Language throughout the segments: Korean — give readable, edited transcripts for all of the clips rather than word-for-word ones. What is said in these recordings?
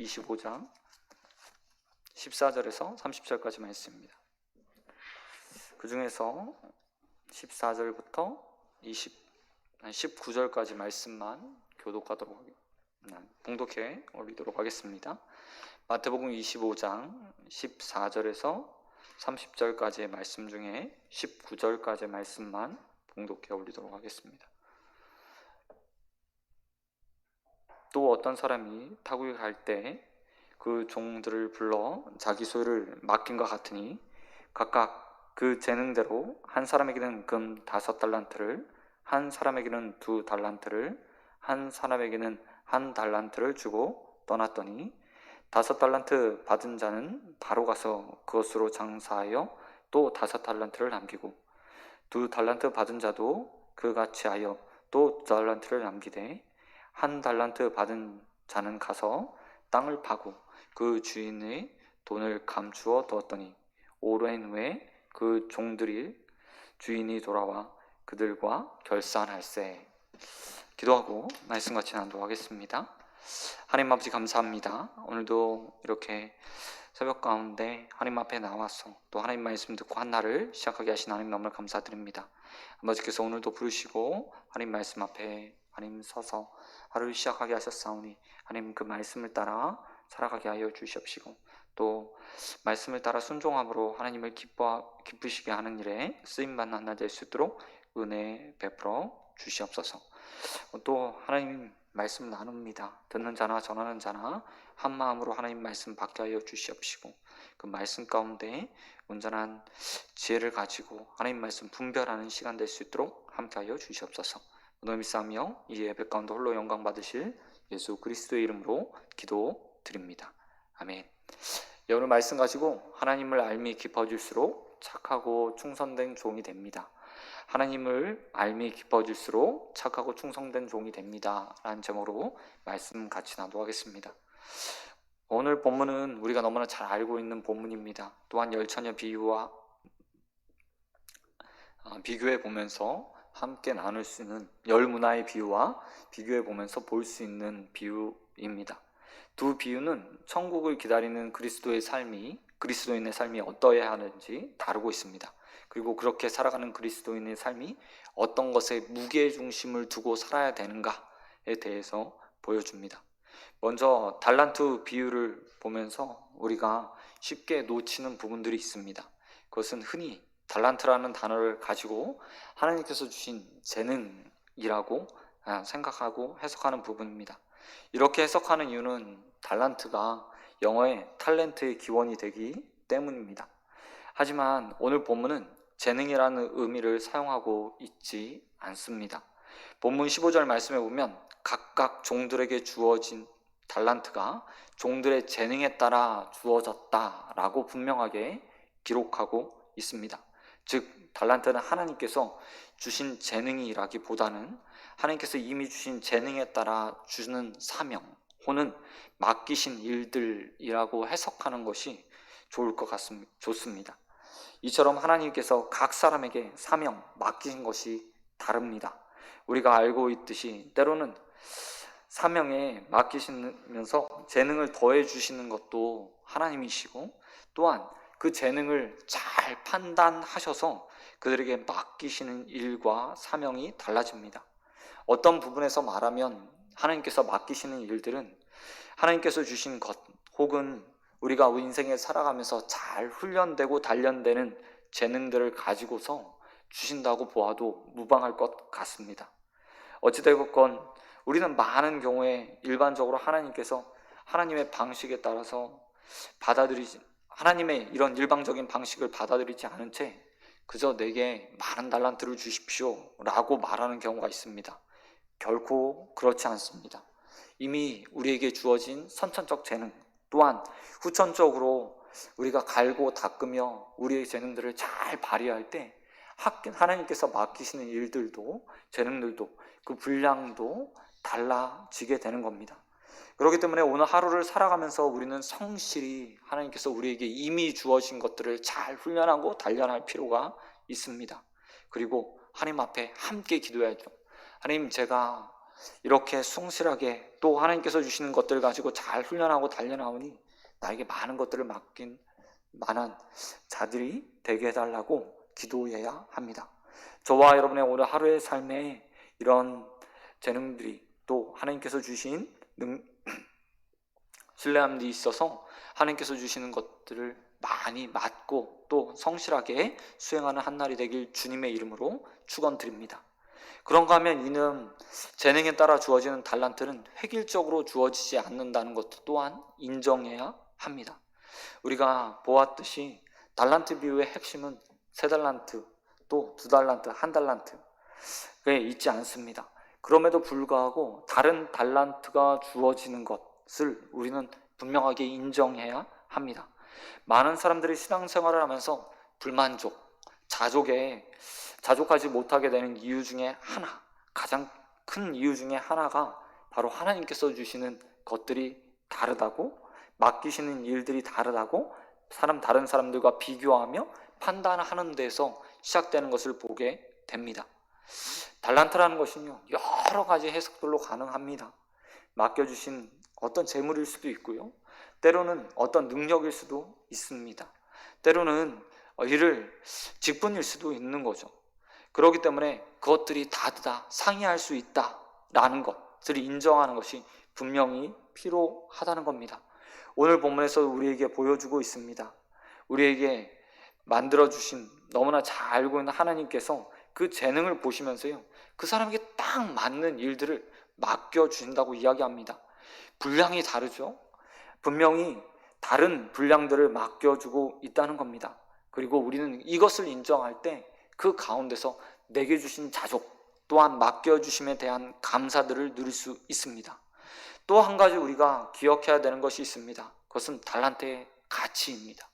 25장 14절에서 30절까지 말씀입니다. 그 중에서 14절부터 19절까지 말씀만 봉독해 올리도록 하겠습니다. 마태복음 25장 14절에서 30절까지의 말씀 중에 19절까지의 말씀만 봉독해 올리도록 하겠습니다. 또 어떤 사람이 타국에 갈 때 그 종들을 불러 자기 소유를 맡긴과 같으니 각각 그 재능대로 한 사람에게는 금 5달란트를, 한 사람에게는 2달란트를, 한 사람에게는 1달란트를 주고 떠났더니 5달란트 받은 자는 바로 가서 그것으로 장사하여 또 5달란트를 남기고 2달란트 받은 자도 그같이 하여 또 2달란트를 남기되 1달란트 받은 자는 가서 땅을 파고 그 주인의 돈을 감추어 두었더니 오랜 후에 그 종들이 주인이 돌아와 그들과 결산할세. 기도하고 말씀 같이 나누겠습니다. 하나님 아버지 감사합니다. 오늘도 이렇게 새벽 가운데 하나님 앞에 나와서 또 하나님 말씀 듣고 한 날을 시작하게 하신 하나님 너무나 감사드립니다. 아버지께서 오늘도 부르시고 하나님 말씀 앞에 하나님 서서 하루를 시작하게 하셨사오니 하나님 그 말씀을 따라 살아가게 하여 주시옵시고 또 말씀을 따라 순종함으로 하나님을 기쁘시게 하는 일에 쓰임받는 한 날 될 수 있도록 은혜 베풀어 주시옵소서. 또 하나님 말씀 나눕니다. 듣는 자나 전하는 자나 한 마음으로 하나님 말씀 받게 하여 주시옵시고 그 말씀 가운데 온전한 지혜를 가지고 하나님 말씀 분별하는 시간 될 수 있도록 함께 하여 주시옵소서. 오늘 믿사며 이 예배 가운데 홀로 영광 받으실 예수 그리스도의 이름으로 기도드립니다. 아멘. 오늘 말씀 가지고 하나님을 알미 깊어질수록 착하고 충성된 종이 됩니다. 하나님을 알미 깊어질수록 착하고 충성된 종이 됩니다 라는 제목으로 말씀 같이 나누겠습니다. 오늘 본문은 우리가 너무나 잘 알고 있는 본문입니다. 또한 열처녀 비유와 비교해 보면서 함께 나눌 수 있는 열 문화의 비유와 비교해 보면서 볼 수 있는 비유입니다. 두 비유는 천국을 기다리는 그리스도인의 삶이 어떠해야 하는지 다루고 있습니다. 그리고 그렇게 살아가는 그리스도인의 삶이 어떤 것에 무게중심을 두고 살아야 되는가에 대해서 보여줍니다. 먼저 달란트 비유를 보면서 우리가 쉽게 놓치는 부분들이 있습니다. 그것은 흔히 달란트라는 단어를 가지고 하나님께서 주신 재능이라고 생각하고 해석하는 부분입니다. 이렇게 해석하는 이유는 달란트가 영어의 탤런트의 기원이 되기 때문입니다. 하지만 오늘 본문은 재능이라는 의미를 사용하고 있지 않습니다. 본문 15절 말씀에 보면 각각 종들에게 주어진 달란트가 종들의 재능에 따라 주어졌다라고 분명하게 기록하고 있습니다. 즉 달란트는 하나님께서 주신 재능이라기보다는 하나님께서 이미 주신 재능에 따라 주는 사명 혹은 맡기신 일들이라고 해석하는 것이 좋습니다. 이처럼 하나님께서 각 사람에게 사명 맡기신 것이 다릅니다. 우리가 알고 있듯이 때로는 사명에 맡기시면서 재능을 더해 주시는 것도 하나님이시고 또한 그 재능을 잘 판단하셔서 그들에게 맡기시는 일과 사명이 달라집니다. 어떤 부분에서 말하면 하나님께서 맡기시는 일들은 하나님께서 주신 것 혹은 우리가 인생에 살아가면서 잘 훈련되고 단련되는 재능들을 가지고서 주신다고 보아도 무방할 것 같습니다. 어찌되건 우리는 많은 경우에 일반적으로 하나님께서 하나님의 방식에 따라서 하나님의 이런 일방적인 방식을 받아들이지 않은 채 그저 내게 많은 달란트를 주십시오 라고 말하는 경우가 있습니다. 결코 그렇지 않습니다. 이미 우리에게 주어진 선천적 재능 또한 후천적으로 우리가 갈고 닦으며 우리의 재능들을 잘 발휘할 때 하나님께서 맡기시는 일들도 재능들도 그 분량도 달라지게 되는 겁니다. 그렇기 때문에 오늘 하루를 살아가면서 우리는 성실히 하나님께서 우리에게 이미 주어진 것들을 잘 훈련하고 단련할 필요가 있습니다. 그리고 하나님 앞에 함께 기도해야죠. 하나님, 제가 이렇게 성실하게 또 하나님께서 주시는 것들을 가지고 잘 훈련하고 달려나오니 나에게 많은 것들을 맡긴 만한 자들이 되게 해달라고 기도해야 합니다. 저와 여러분의 오늘 하루의 삶에 이런 재능들이 또 하나님께서 주신 신뢰함이 있어서 하나님께서 주시는 것들을 많이 맡고 또 성실하게 수행하는 한 날이 되길 주님의 이름으로 축원드립니다. 그런가 하면 이는 재능에 따라 주어지는 달란트는 획일적으로 주어지지 않는다는 것도 또한 인정해야 합니다. 우리가 보았듯이 달란트 비유의 핵심은 3달란트, 또 2달란트, 1달란트에 있지 않습니다. 그럼에도 불구하고 다른 달란트가 주어지는 것을 우리는 분명하게 인정해야 합니다. 많은 사람들이 신앙생활을 하면서 불만족, 자족하지 못하게 되는 이유 중에 하나, 가장 큰 이유 중에 하나가 바로 하나님께서 주시는 것들이 다르다고, 맡기시는 일들이 다르다고 다른 사람들과 비교하며 판단하는 데서 시작되는 것을 보게 됩니다. 달란트라는 것은요, 여러 가지 해석들로 가능합니다. 맡겨주신 어떤 재물일 수도 있고요, 때로는 어떤 능력일 수도 있습니다. 때로는 직분일 수도 있는 거죠. 그렇기 때문에 그것들이 다 상이할 수 있다라는 것들을 인정하는 것이 분명히 필요하다는 겁니다. 오늘 본문에서 우리에게 보여주고 있습니다. 우리에게 만들어주신, 너무나 잘 알고 있는 하나님께서 그 재능을 보시면서요, 그 사람에게 딱 맞는 일들을 맡겨주신다고 이야기합니다. 분량이 다르죠. 분명히 다른 분량들을 맡겨주고 있다는 겁니다. 그리고 우리는 이것을 인정할 때 그 가운데서 내게 주신 자족 또한 맡겨주심에 대한 감사들을 누릴 수 있습니다. 또 한 가지 우리가 기억해야 되는 것이 있습니다. 그것은 달란트의 가치입니다.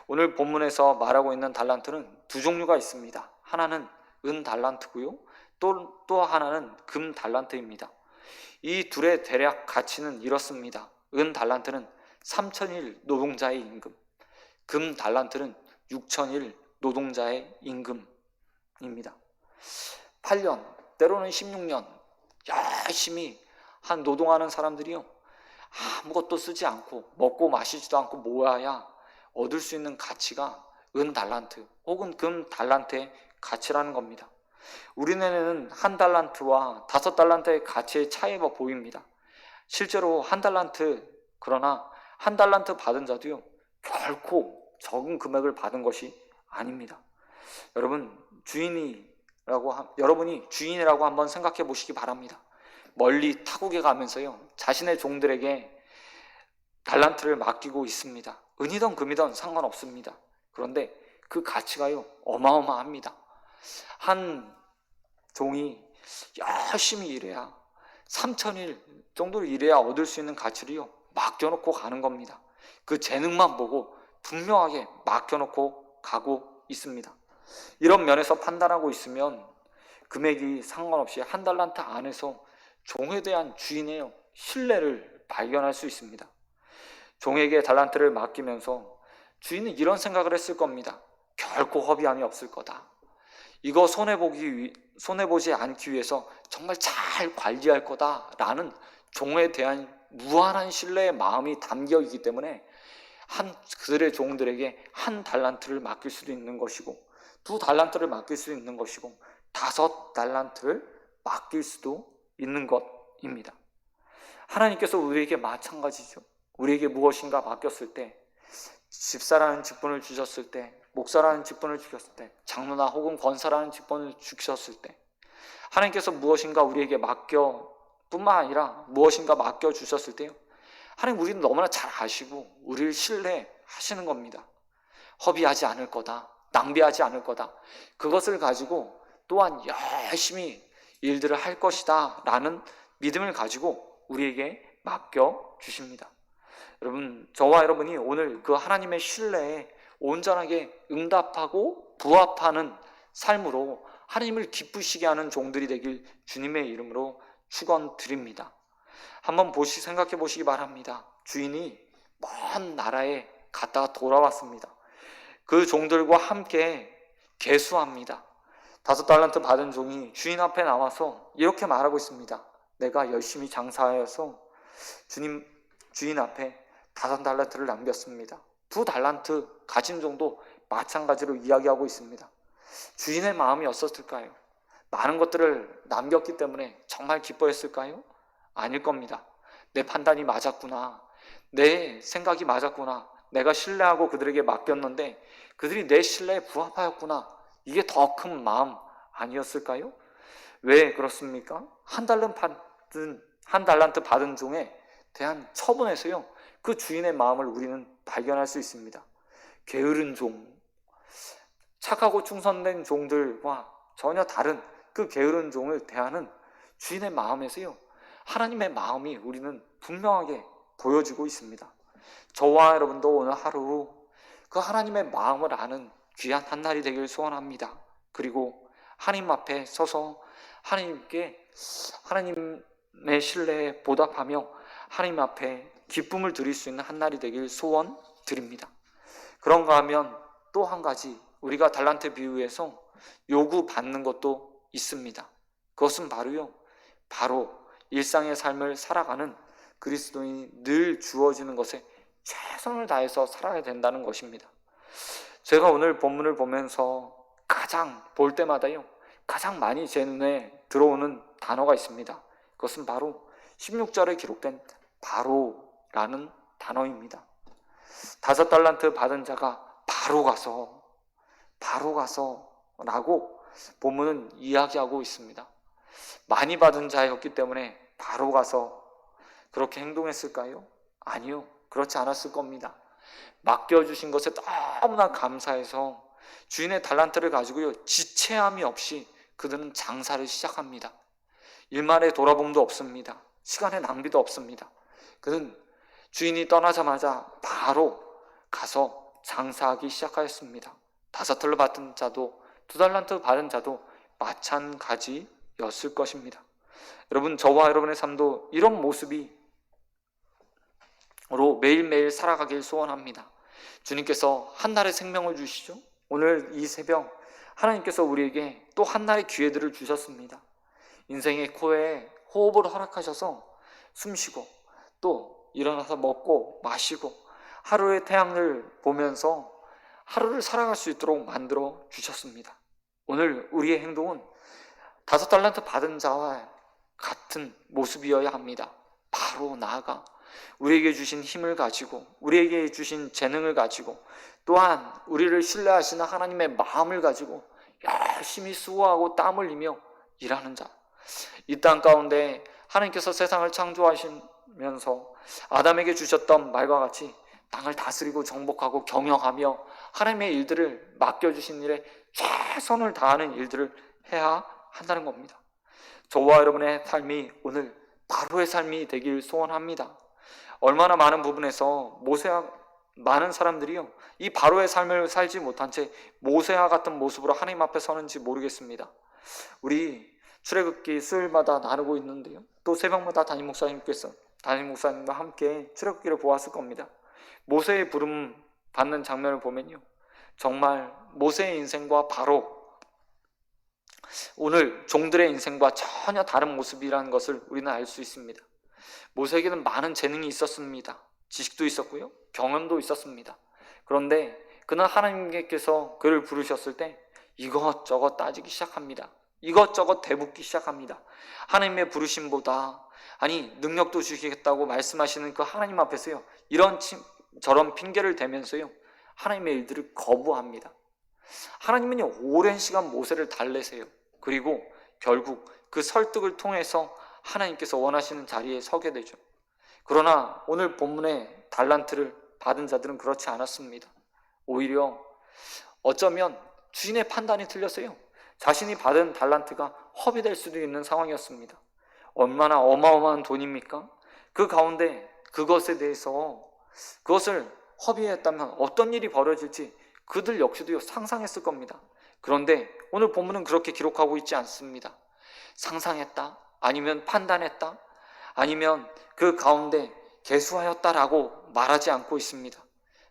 오늘 본문에서 말하고 있는 달란트는 2종류가 있습니다. 하나는 은 달란트고요, 또 하나는 금 달란트입니다. 이 둘의 대략 가치는 이렇습니다. 은 달란트는 3,000일 노동자의 임금, 금 달란트는 6,000일 노동자의 임금입니다. 8년, 때로는 16년 열심히 노동하는 사람들이요, 아무것도 쓰지 않고 먹고 마시지도 않고 모아야 얻을 수 있는 가치가 은 달란트 혹은 금 달란트의 가치라는 겁니다. 우리는 1달란트와 5달란트의 가치의 차이가 보입니다. 실제로 1달란트, 그러나 1달란트 받은 자도요, 결코 적은 금액을 받은 것이 아닙니다. 여러분이 주인이라고 한번 생각해 보시기 바랍니다. 멀리 타국에 가면서요, 자신의 종들에게 달란트를 맡기고 있습니다. 은이든 금이든 상관없습니다. 그런데 그 가치가요, 어마어마합니다. 한 종이 열심히 일해야 3,000일 정도를 일해야 얻을 수 있는 가치를요, 맡겨놓고 가는 겁니다. 그 재능만 보고 분명하게 맡겨놓고 가고 있습니다. 이런 면에서 판단하고 있으면 금액이 상관없이 1달란트 안에서 종에 대한 주인의 신뢰를 발견할 수 있습니다. 종에게 달란트를 맡기면서 주인은 이런 생각을 했을 겁니다. 결코 허비함이 없을 거다. 이거 손해보지 않기 위해서 정말 잘 관리할 거다라는 종에 대한 무한한 신뢰의 마음이 담겨 있기 때문에 그들의 종들에게 1달란트를 맡길 수도 있는 것이고, 2달란트를 맡길 수 있는 것이고, 5달란트를 맡길 수도 있는 것입니다. 하나님께서 우리에게 마찬가지죠. 우리에게 무엇인가 맡겼을 때, 집사라는 직분을 주셨을 때, 목사라는 직분을 주셨을 때, 장로나 혹은 권사라는 직분을 주셨을 때, 하나님께서 무엇인가 우리에게 뿐만 아니라 무엇인가 맡겨주셨을 때요, 하나님 우리는 너무나 잘 아시고 우리를 신뢰하시는 겁니다. 허비하지 않을 거다, 낭비하지 않을 거다, 그것을 가지고 또한 열심히 일들을 할 것이다 라는 믿음을 가지고 우리에게 맡겨주십니다. 여러분, 저와 여러분이 오늘 그 하나님의 신뢰에 온전하게 응답하고 부합하는 삶으로 하나님을 기쁘시게 하는 종들이 되길 주님의 이름으로 축원드립니다. 한번 생각해 보시기 바랍니다. 주인이 먼 나라에 갔다가 돌아왔습니다. 그 종들과 함께 계수합니다. 5달란트 받은 종이 주인 앞에 나와서 이렇게 말하고 있습니다. 내가 열심히 장사하여서 주인 앞에 5달란트를 남겼습니다. 2달란트 가진 정도 마찬가지로 이야기하고 있습니다. 주인의 마음이 어떻을까요? 많은 것들을 남겼기 때문에 정말 기뻐했을까요? 아닐 겁니다. 내 판단이 맞았구나. 내 생각이 맞았구나. 내가 신뢰하고 그들에게 맡겼는데 그들이 내 신뢰에 부합하였구나. 이게 더 큰 마음 아니었을까요? 왜 그렇습니까? 한 달란트 받은 종에 대한 처분에서요, 그 주인의 마음을 우리는 발견할 수 있습니다. 게으른 종, 착하고 충성된 종들과 전혀 다른 그 게으른 종을 대하는 주인의 마음에서요, 하나님의 마음이 우리는 분명하게 보여지고 있습니다. 저와 여러분도 오늘 하루 그 하나님의 마음을 아는 귀한 한 날이 되길 소원합니다. 그리고 하나님 앞에 서서 하나님의 신뢰에 보답하며 하나님 앞에 기쁨을 드릴 수 있는 한 날이 되길 소원드립니다. 그런가 하면 또 한 가지 우리가 달란트 비유에서 요구받는 것도 있습니다. 그것은 바로 일상의 삶을 살아가는 그리스도인이 늘 주어지는 것에 최선을 다해서 살아야 된다는 것입니다. 제가 오늘 본문을 보면서 볼 때마다요, 가장 많이 제 눈에 들어오는 단어가 있습니다. 그것은 바로 16절에 기록된 바로라는 단어입니다. 5달란트 받은 자가 바로 가서 라고 본문은 이야기하고 있습니다. 많이 받은 자였기 때문에 바로 가서 그렇게 행동했을까요? 아니요, 그렇지 않았을 겁니다. 맡겨주신 것에 너무나 감사해서 주인의 달란트를 가지고요, 지체함이 없이 그들은 장사를 시작합니다. 일말의 돌아봄도 없습니다. 시간의 낭비도 없습니다. 그는 주인이 떠나자마자 바로 가서 장사하기 시작하였습니다. 5달러 받은 자도 2달란트 받은 자도 마찬가지였을 것입니다. 여러분, 저와 여러분의 삶도 이런 모습으로 매일매일 살아가길 소원합니다. 주님께서 한 날의 생명을 주시죠. 오늘 이 새벽 하나님께서 우리에게 또 한 날의 기회들을 주셨습니다. 인생의 코에 호흡을 허락하셔서 숨쉬고 또 일어나서 먹고 마시고 하루의 태양을 보면서 하루를 살아갈 수 있도록 만들어 주셨습니다. 오늘 우리의 행동은 5달란트 받은 자와 같은 모습이어야 합니다. 바로 나아가 우리에게 주신 힘을 가지고, 우리에게 주신 재능을 가지고, 또한 우리를 신뢰하시는 하나님의 마음을 가지고 열심히 수고하고 땀 흘리며 일하는 자. 이 땅 가운데 하나님께서 세상을 창조하시면서 아담에게 주셨던 말과 같이 땅을 다스리고 정복하고 경영하며 하나님의 일들을 맡겨주신 일에 최선을 다하는 일들을 해야 한다는 겁니다. 저와 여러분의 삶이 오늘 바로의 삶이 되길 소원합니다. 얼마나 많은 부분에서 많은 사람들이요, 이 바로의 삶을 살지 못한 채 모세와 같은 모습으로 하나님 앞에 서는지 모르겠습니다. 우리 출애굽기 수요일마다 나누고 있는데요, 또 새벽마다 담임 목사님과 함께 출애굽기를 보았을 겁니다. 모세의 부름 받는 장면을 보면요, 정말 모세의 인생과 바로 오늘 종들의 인생과 전혀 다른 모습이라는 것을 우리는 알 수 있습니다. 모세에게는 많은 재능이 있었습니다. 지식도 있었고요, 경험도 있었습니다. 그런데 그는 하나님께서 그를 부르셨을 때 이것저것 따지기 시작합니다. 이것저것 대묻기 시작합니다. 하나님의 부르심보다, 능력도 주시겠다고 말씀하시는 그 하나님 앞에서요, 저런 핑계를 대면서요, 하나님의 일들을 거부합니다. 하나님은요, 오랜 시간 모세를 달래세요. 그리고 결국 그 설득을 통해서 하나님께서 원하시는 자리에 서게 되죠. 그러나 오늘 본문의 달란트를 받은 자들은 그렇지 않았습니다. 오히려 어쩌면 주인의 판단이 틀렸어요. 자신이 받은 달란트가 허비될 수도 있는 상황이었습니다. 얼마나 어마어마한 돈입니까? 그 가운데 그것을 허비했다면 어떤 일이 벌어질지 그들 역시도 상상했을 겁니다. 그런데 오늘 본문은 그렇게 기록하고 있지 않습니다. 상상했다, 아니면 판단했다, 아니면 그 가운데 계수하였다라고 말하지 않고 있습니다.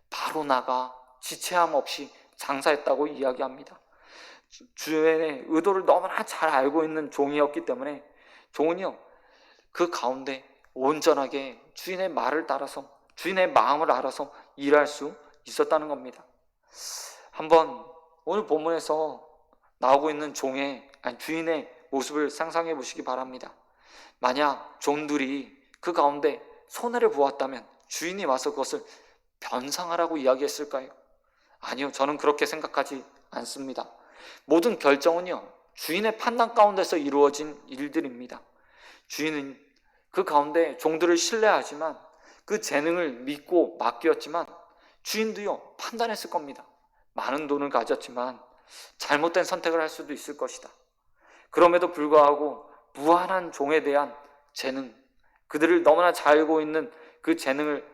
바로 나가 지체함 없이 장사했다고 이야기합니다. 주인의 의도를 너무나 잘 알고 있는 종이었기 때문에 종은요, 그 가운데 온전하게 주인의 말을 따라서 주인의 마음을 알아서 일할 수 있었다는 겁니다. 한번 오늘 본문에서 나오고 있는 주인의 모습을 상상해 보시기 바랍니다. 만약 종들이 그 가운데 손해를 보았다면 주인이 와서 그것을 변상하라고 이야기했을까요? 아니요, 저는 그렇게 생각하지 않습니다. 모든 결정은요, 주인의 판단 가운데서 이루어진 일들입니다. 주인은 그 가운데 종들을 신뢰하지만 그 재능을 믿고 맡겼지만 주인도요, 판단했을 겁니다. 많은 돈을 가졌지만 잘못된 선택을 할 수도 있을 것이다. 그럼에도 불구하고 무한한 종에 대한 재능, 그들을 너무나 잘 알고 있는 그 재능을,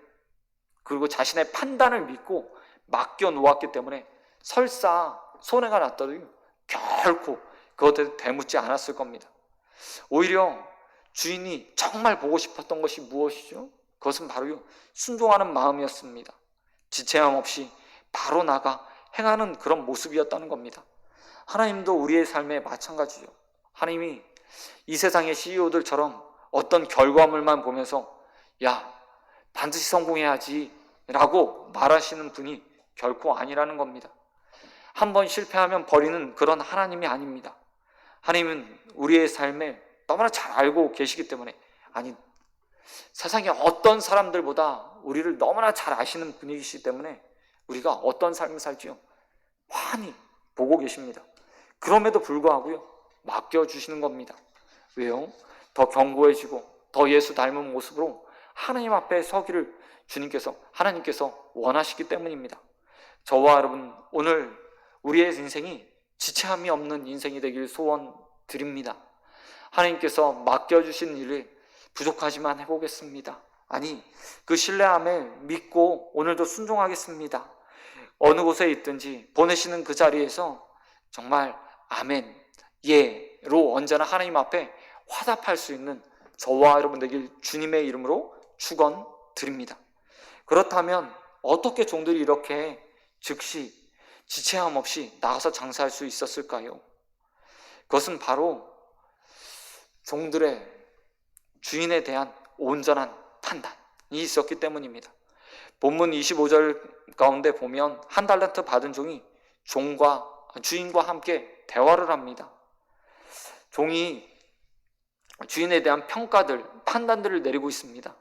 그리고 자신의 판단을 믿고 맡겨 놓았기 때문에 설사 손해가 났더라도 결코 그것에 대묻지 않았을 겁니다. 오히려 주인이 정말 보고 싶었던 것이 무엇이죠? 그것은 바로 순종하는 마음이었습니다. 지체함 없이 바로 나가 행하는 그런 모습이었다는 겁니다. 하나님도 우리의 삶에 마찬가지죠. 하나님이 이 세상의 CEO들처럼 어떤 결과물만 보면서 야, 반드시 성공해야지 라고 말하시는 분이 결코 아니라는 겁니다. 한번 실패하면 버리는 그런 하나님이 아닙니다. 하나님은 우리의 삶에 너무나 잘 알고 계시기 때문에, 아니, 세상의 어떤 사람들보다 우리를 너무나 잘 아시는 분이시기 때문에 우리가 어떤 삶을 살지요 환히 보고 계십니다. 그럼에도 불구하고요, 맡겨주시는 겁니다. 왜요? 더 견고해지고 더 예수 닮은 모습으로 하나님 앞에 서기를 하나님께서 원하시기 때문입니다. 저와 여러분, 오늘 우리의 인생이 지체함이 없는 인생이 되길 소원드립니다. 하나님께서 맡겨주신 일을 부족하지만 해보겠습니다. 아니, 그 신뢰함에 믿고 오늘도 순종하겠습니다. 어느 곳에 있든지 보내시는 그 자리에서 정말 아멘, 예로 언제나 하나님 앞에 화답할 수 있는 저와 여러분 되길 주님의 이름으로 축원드립니다. 그렇다면 어떻게 종들이 이렇게 즉시 지체함 없이 나가서 장사할 수 있었을까요? 그것은 바로 종들의 주인에 대한 온전한 판단이 있었기 때문입니다. 본문 25절 가운데 보면 한 달란트 받은 종이 주인과 함께 대화를 합니다. 종이 주인에 대한 평가들, 판단들을 내리고 있습니다.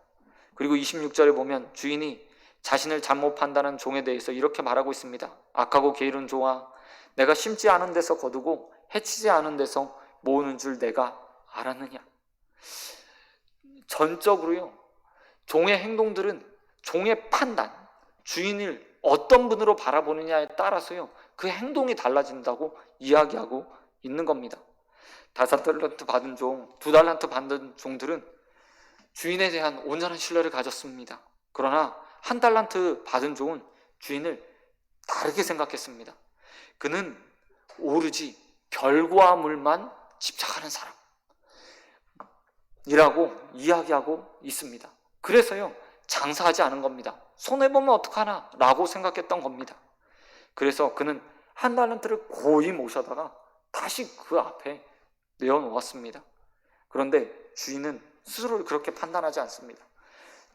그리고 26절에 보면 주인이 자신을 잘못 판단한 종에 대해서 이렇게 말하고 있습니다. 악하고 게으른 종아, 내가 심지 않은 데서 거두고 해치지 않은 데서 모으는 줄 내가 알았느냐. 전적으로요, 종의 행동들은 종의 판단, 주인을 어떤 분으로 바라보느냐에 따라서요, 그 행동이 달라진다고 이야기하고 있는 겁니다. 5달란트 받은 종, 2달란트 받은 종들은 주인에 대한 온전한 신뢰를 가졌습니다. 그러나 1달란트 받은 종은 주인을 다르게 생각했습니다. 그는 오로지 결과물만 집착하는 사람이라고 이야기하고 있습니다. 그래서요, 장사하지 않은 겁니다. 손해보면 어떡하나 라고 생각했던 겁니다. 그래서 그는 1달란트를 고이 모셔다가 다시 그 앞에 내어놓았습니다. 그런데 주인은 스스로를 그렇게 판단하지 않습니다.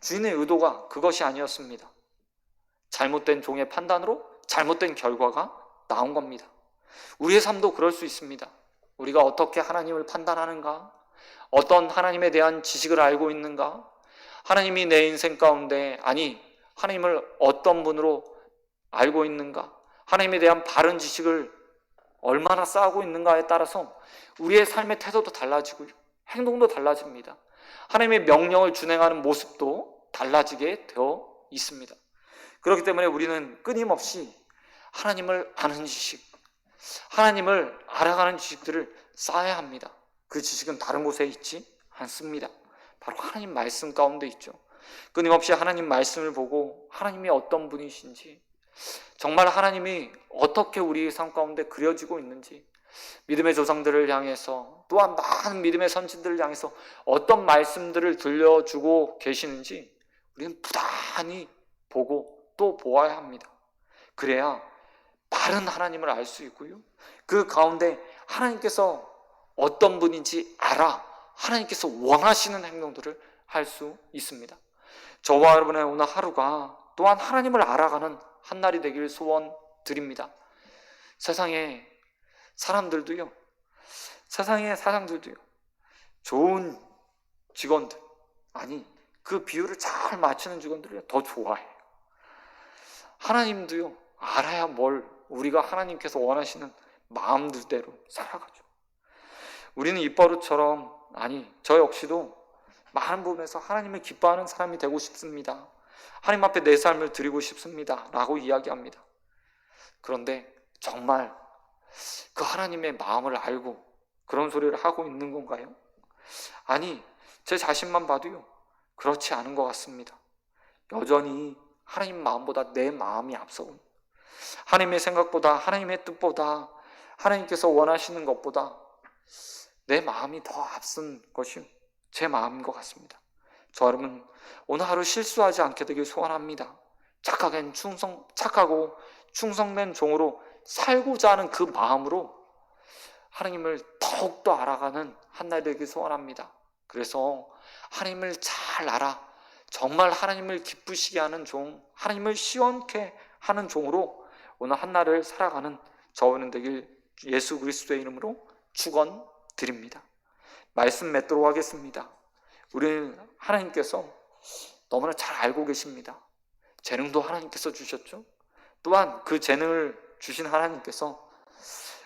주인의 의도가 그것이 아니었습니다. 잘못된 종의 판단으로 잘못된 결과가 나온 겁니다. 우리의 삶도 그럴 수 있습니다. 우리가 어떻게 하나님을 판단하는가? 어떤 하나님에 대한 지식을 알고 있는가? 하나님이 내 인생 가운데, 아니, 하나님을 어떤 분으로 알고 있는가? 하나님에 대한 바른 지식을 얼마나 쌓고 있는가에 따라서 우리의 삶의 태도도 달라지고 행동도 달라집니다. 하나님의 명령을 준행하는 모습도 달라지게 되어 있습니다. 그렇기 때문에 우리는 끊임없이 하나님을 아는 지식, 하나님을 알아가는 지식들을 쌓아야 합니다. 그 지식은 다른 곳에 있지 않습니다. 바로 하나님 말씀 가운데 있죠. 끊임없이 하나님 말씀을 보고 하나님이 어떤 분이신지, 정말 하나님이 어떻게 우리의 삶 가운데 그려지고 있는지, 믿음의 조상들을 향해서, 또한 많은 믿음의 선진들을 향해서 어떤 말씀들을 들려주고 계시는지 우리는 부단히 보고 또 보아야 합니다. 그래야 바른 하나님을 알 수 있고요, 그 가운데 하나님께서 어떤 분인지 알아 하나님께서 원하시는 행동들을 할 수 있습니다. 저와 여러분의 오늘 하루가 또한 하나님을 알아가는 한날이 되길 소원드립니다. 세상의 사람들도요, 세상의 사장들도요, 좋은 직원들, 아니 그 비율을 잘 맞추는 직원들을 더 좋아해요. 하나님도요, 알아야 뭘 우리가 하나님께서 원하시는 마음들대로 살아가죠. 우리는 입버릇처럼, 아니 저 역시도 많은 부분에서 하나님을 기뻐하는 사람이 되고 싶습니다. 하나님 앞에 내 삶을 드리고 싶습니다 라고 이야기합니다. 그런데 정말 그 하나님의 마음을 알고 그런 소리를 하고 있는 건가요? 아니, 제 자신만 봐도요, 그렇지 않은 것 같습니다. 여전히 하나님 마음보다 내 마음이 앞서고, 하나님의 생각보다, 하나님의 뜻보다, 하나님께서 원하시는 것보다 내 마음이 더 앞선 것이 제 마음인 것 같습니다. 저 여러분, 오늘 하루 실수하지 않게 되길 소원합니다. 착하고 충성된 종으로 살고자 하는 그 마음으로 하나님을 더욱더 알아가는 한날 되길 소원합니다. 그래서 하나님을 잘 알아 정말 하나님을 기쁘시게 하는 종, 하나님을 시원케 하는 종으로 오늘 한날을 살아가는 저는 되길 예수 그리스도의 이름으로 축원드립니다. 말씀 맺도록 하겠습니다. 우리는 하나님께서 너무나 잘 알고 계십니다. 재능도 하나님께서 주셨죠. 또한 그 재능을 주신 하나님께서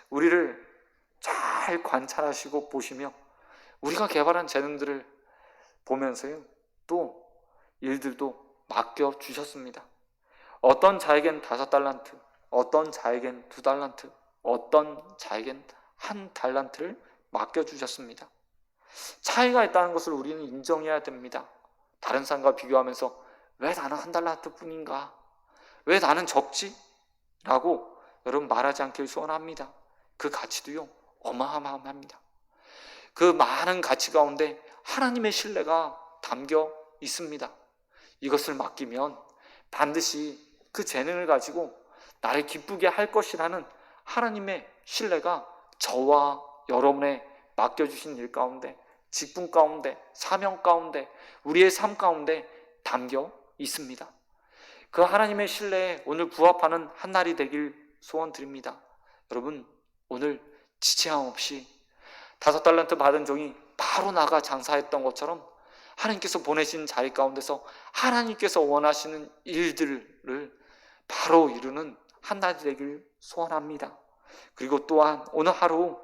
우리를 잘 관찰하시고 보시며 우리가 개발한 재능들을 보면서요, 또 일들도 맡겨주셨습니다. 어떤 자에겐 5달란트, 어떤 자에겐 2달란트, 어떤 자에겐 1달란트를 맡겨주셨습니다. 차이가 있다는 것을 우리는 인정해야 됩니다. 다른 사람과 비교하면서 왜 나는 1달란트 뿐인가? 왜 나는 적지? 라고 여러분 말하지 않길 소원합니다. 그 가치도요, 어마어마합니다. 그 많은 가치 가운데 하나님의 신뢰가 담겨 있습니다. 이것을 맡기면 반드시 그 재능을 가지고 나를 기쁘게 할 것이라는 하나님의 신뢰가 저와 여러분의 맡겨주신 일 가운데, 직분 가운데, 사명 가운데, 우리의 삶 가운데 담겨 있습니다. 그 하나님의 신뢰에 오늘 부합하는 한날이 되길 소원드립니다. 여러분, 오늘 지체함 없이 5달란트 받은 종이 바로 나가 장사했던 것처럼 하나님께서 보내신 자리 가운데서 하나님께서 원하시는 일들을 바로 이루는 한날이 되길 소원합니다. 그리고 또한 오늘 하루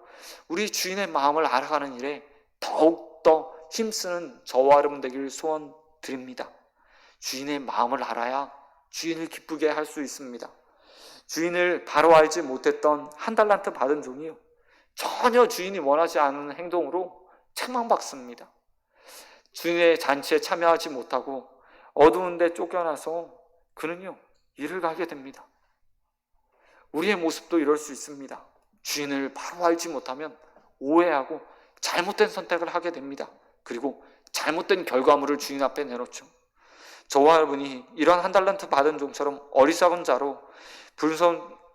우리 주인의 마음을 알아가는 일에 더욱더 힘쓰는 저와 여러분 되길 소원드립니다. 주인의 마음을 알아야 주인을 기쁘게 할 수 있습니다. 주인을 바로 알지 못했던 1달란트 받은 종이요, 전혀 주인이 원하지 않는 행동으로 책망받습니다. 주인의 잔치에 참여하지 못하고 어두운 데 쫓겨나서 그는요, 일을 가게 됩니다. 우리의 모습도 이럴 수 있습니다. 주인을 바로 알지 못하면 오해하고 잘못된 선택을 하게 됩니다. 그리고 잘못된 결과물을 주인 앞에 내놓죠. 저와 여러분이 이런 1달란트 받은 종처럼 어리석은 자로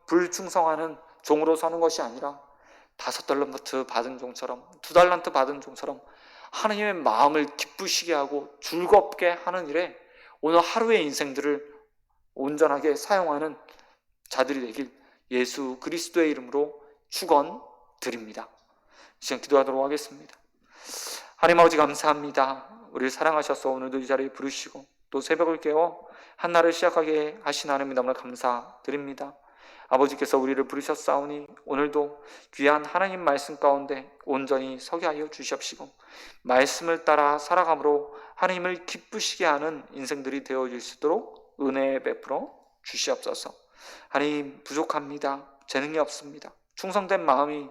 불충성하는 종으로 서는 것이 아니라 5달란트 받은 종처럼, 2달란트 받은 종처럼 하나님의 마음을 기쁘시게 하고 즐겁게 하는 일에 오늘 하루의 인생들을 온전하게 사용하는 자들이 되길 예수 그리스도의 이름으로 축원드립니다. 지금 기도하도록 하겠습니다. 하나님 아버지 감사합니다. 우리를 사랑하셔서 오늘도 이 자리에 부르시고 또 새벽을 깨워 한날을 시작하게 하신 하나님 너무나 감사드립니다. 아버지께서 우리를 부르셨사오니 오늘도 귀한 하나님 말씀 가운데 온전히 서게 하여 주시옵시고 말씀을 따라 살아감으로 하나님을 기쁘시게 하는 인생들이 되어질 수 있도록 은혜 베풀어 주시옵소서. 하나님, 부족합니다. 재능이 없습니다. 충성된 마음이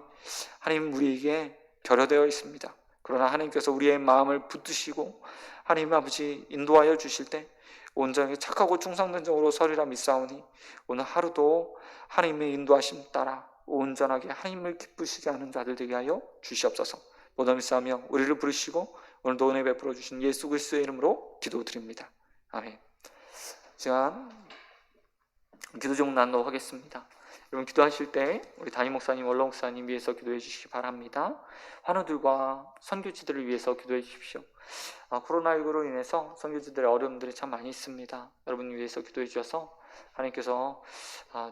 하나님 우리에게 결여되어 있습니다. 그러나 하나님께서 우리의 마음을 붙드시고 하나님 아버지 인도하여 주실 때 온전하게 착하고 충성된 종으로 서리라 믿사오니 오늘 하루도 하나님의 인도하심 따라 온전하게 하나님을 기쁘시게 하는 자들 되게 하여 주시옵소서. 모든 믿사오며 우리를 부르시고 오늘도 은혜 베풀어 주신 예수 그리스도의 이름으로 기도드립니다. 아멘. 제가 기도 좀 나누도록 하겠습니다. 여러분 기도하실 때 우리 담임 목사님, 원로 목사님 위해서 기도해 주시기 바랍니다. 환우들과 선교지들을 위해서 기도해 주십시오. 코로나19로 인해서 선교지들의 어려움들이 참 많이 있습니다. 여러분 위해서 기도해 주셔서 하나님께서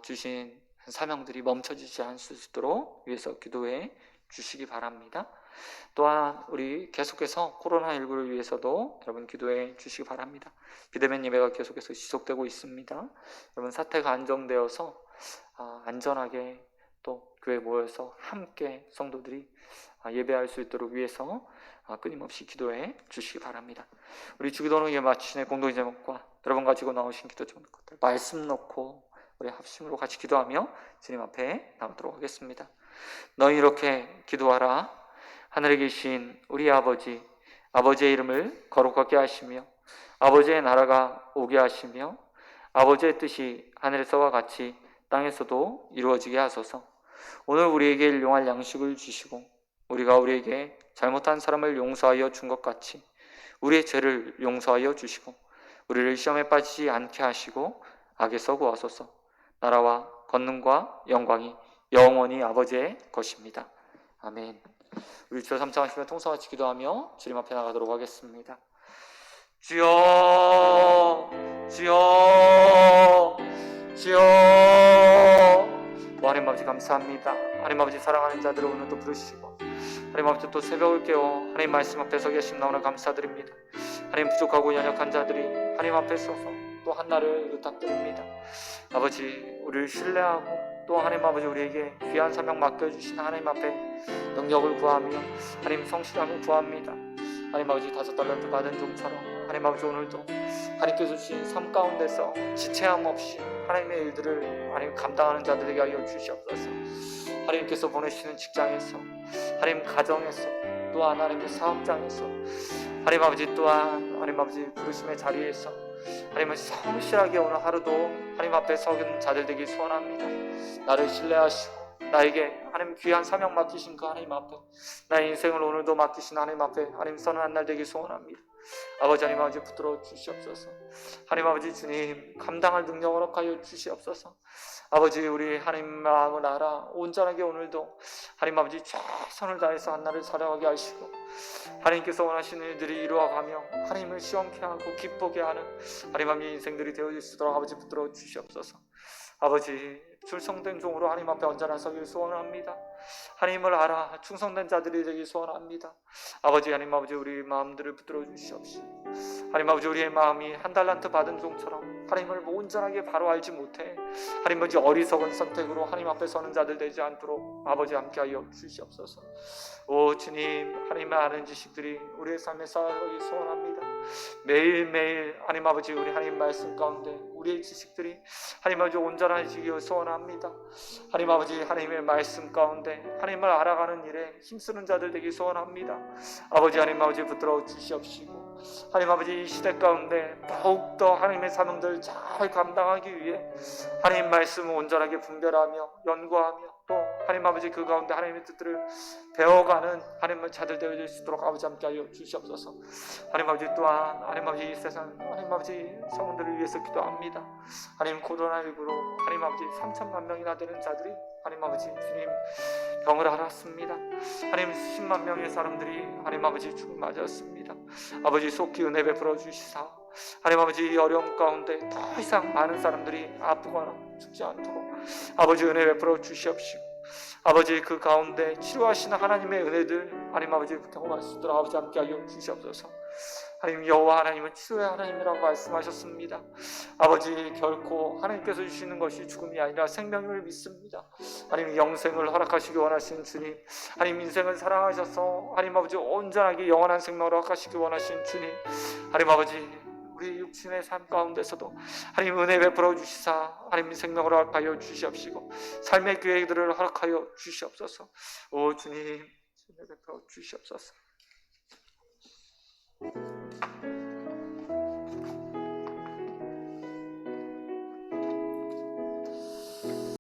주신 사명들이 멈춰지지 않을 수 있도록 위해서 기도해 주시기 바랍니다. 또한 우리 계속해서 코로나19를 위해서도 여러분 기도해 주시기 바랍니다. 비대면 예배가 계속해서 지속되고 있습니다. 여러분 사태가 안정되어서 안전하게 또 교회에 모여서 함께 성도들이 예배할 수 있도록 위해서 끊임없이 기도해 주시기 바랍니다. 우리 주기도는 예 마치는 공동의 제목과 여러분 가지고 나오신 기도 제목들 말씀 놓고 우리 합심으로 같이 기도하며 주님 앞에 나오도록 하겠습니다. 너희 이렇게 기도하라. 하늘에 계신 우리 아버지, 아버지의 이름을 거룩하게 하시며 아버지의 나라가 오게 하시며 아버지의 뜻이 하늘에서와 같이 땅에서도 이루어지게 하소서. 오늘 우리에게 일용할 양식을 주시고 우리가 우리에게 잘못한 사람을 용서하여 준 것 같이 우리의 죄를 용서하여 주시고 우리를 시험에 빠지지 않게 하시고 악에서 구하소서. 나라와 권능과 영광이 영원히 아버지의 것입니다. 아멘. 우리 주여 삼창하시며 통성같이 기도하며 주님 앞에 나가도록 하겠습니다. 주여, 주여, 주여. 하나님 아버지 감사합니다. 하나님 아버지 사랑하는 자들을 오늘도 부르시고 하나님 아버지 또 새벽을 깨워 하나님 말씀 앞에 서 계신 나 오늘 감사드립니다. 하나님 부족하고 연약한 자들이 하나님 앞에 서서 또 한날을 의탁드립니다. 아버지 우리를 신뢰하고 또 하나님 아버지 우리에게 귀한 사명 맡겨주신 하나님 앞에 능력을 구하며 하나님 성실함을 구합니다. 하나님 아버지 5달란트 받은 종처럼 하나님 아버지 오늘도 하나님께서 주신 삶 가운데서 지체함 없이 하나님의 일들을 하나님 감당하는 자들에게 하여 주시옵소서. 하나님께서 보내시는 직장에서 하나님 가정에서 또한 하나님의 사업장에서 하나님 아버지 또한 하나님 아버지 부르심의 자리에서 하나님 아버지 성실하게 오늘 하루도 하나님 앞에 서는 자들 되기 소원합니다. 나를 신뢰하시고 나에게 하나님 귀한 사명 맡기신 그 하나님 앞에 나의 인생을 오늘도 맡기신 하나님 앞에 하나님 선한 한 날 되기 소원합니다. 아버지 하나님 아버지 붙들어 주시옵소서. 하나님 아버지 주님 감당할 능력을 허락하여 주시옵소서. 아버지 우리 하나님 마음을 알아 온전하게 오늘도 하나님 아버지 최선을 다해서 한날을 살아가게 하시고 하나님께서 원하시는 일들이 이루어가며 하나님을 시원케 하고 기쁘게 하는 하나님 아버지 인생들이 되어질 수 있도록 아버지 붙들어 주시옵소서. 아버지 충성된 종으로 하나님 앞에 언제나 서길 소원합니다. 하나님을 알아 충성된 자들이 되길 소원합니다. 아버지 하나님 아버지 우리 마음들을 붙들어 주시옵시고 하나님 아버지 우리의 마음이 한 달란트 받은 종처럼 하나님을 온전하게 바로 알지 못해 하나님 아버지 어리석은 선택으로 하나님 앞에 서는 자들 되지 않도록 아버지 함께하여 주시옵소서. 오 주님 하나님의 아는 지식들이 우리의 삶에 쌓여가길 소원합니다. 매일매일 하나님 아버지 우리 하나님 말씀 가운데 우리의 지식들이 하나님 아버지 온전해지기를 소원합니다. 하나님 아버지 하나님의 말씀 가운데 하나님을 알아가는 일에 힘쓰는 자들 되기 소원합니다. 아버지 하나님 아버지 붙들어 주시옵시고 하나님 아버지 이 시대 가운데 더욱더 하나님의 사명들을 잘 감당하기 위해 하나님 말씀을 온전하게 분별하며 연구하며 또 하나님 아버지 그 가운데 하나님의 뜻들을 배워가는 하나님의 자들 되어질 수 있도록 아버지 함께하여 주시옵소서. 하나님 아버지 또한 하나님 아버지 이 세상 하나님 아버지 성원들을 위해서 기도합니다. 하나님 코로나19로 하나님 아버지 3천만 명이나 되는 자들이 하나님 아버지 주님 병을 앓았습니다. 하나님 수십만 명의 사람들이 하나님 아버지 죽음 맞았습니다. 아버지 속히 은혜 베풀어 주시사 하나님 아버지 이 어려움 가운데 더 이상 많은 사람들이 아프거나 죽지 않도록 아버지 은혜 베풀어 주시옵시고 아버지 그 가운데 치료하시는 하나님의 은혜들 하나님 아버지 경험할 수 있도록 아버지 함께하여 주시옵소서. 하나님 여호와 하나님은 치료의 하나님이라고 말씀하셨습니다. 아버지 결코 하나님께서 주시는 것이 죽음이 아니라 생명을 믿습니다. 하나님 영생을 허락하시기 원하시는 주님, 하나님 인생을 사랑하셔서 하나님 아버지 온전하게 영원한 생명을 허락하시기 원하시는 주님, 하나님 아버지 우리 육신의 삶 가운데서도 하나님 은혜 베풀어 주시사 하나님 생명을 허락하여 주시옵시고 삶의 계획들을 허락하여 주시옵소서. 오 주님 은혜 베풀어 주시옵소서.